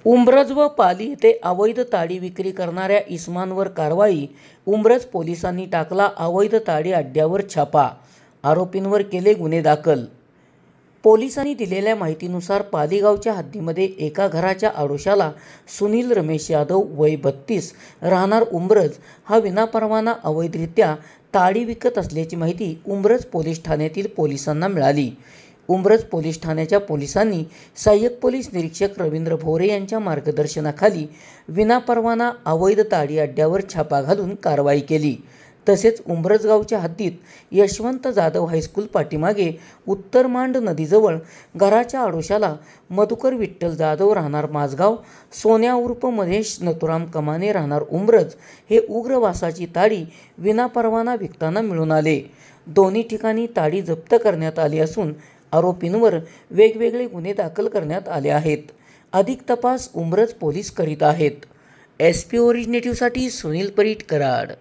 उंब्रज व पाली येथे अवैध ताडी विक्री करणाऱ्या इसमांवर कारवाई। उंब्रज पोलिसांनी टाकला अवैध ताडी अड्ड्यावर छापा, आरोपींवर केले गुन्हे दाखल। पोलिसांनी दिलेल्या माहितीनुसार पाली गावच्या हद्दीमध्ये एका घराच्या आडोशाला सुनील रमेश यादव वय 32 राहणार उंब्रज हा विनापरवाना अवैधरित्या ताडी विकत असल्याची माहिती उंब्रज पोलीस ठाण्यातील पोलिसांना मिळाली। उंब्रज पोलीस ठाण्याच्या पोलिसांनी सहाय्यक पोलीस निरीक्षक रवींद्र भोरे यांच्या मार्गदर्शनाखाली विनापरवाना अवैध ताडी अड्ड्यावर छापा घालून कारवाई केली। तसेच उंब्रज गावच्या हद्दीत यशवंत जाधव हायस्कूल पाठीमागे उत्तर मांड नदीजवळ घराच्या आडोशाला मधुकर विठ्ठल जाधव राहणार माझगाव, सोन्या उर्फ महेश नथुराम कमाने राहणार उंब्रज हे उग्रवासाची ताडी विनापरवाना विकताना मिळून आले। दोन्ही ठिकाणी ताडी जप्त करण्यात आली असून आरोपींवर वेगवेगळे गुन्हे दाखल करण्यात आले आहेत। अधिक तपास उंब्रज पोलीस करीत आहेत। SP ओरिजिनेटिव्हसाठी सुनील परीट, कराड।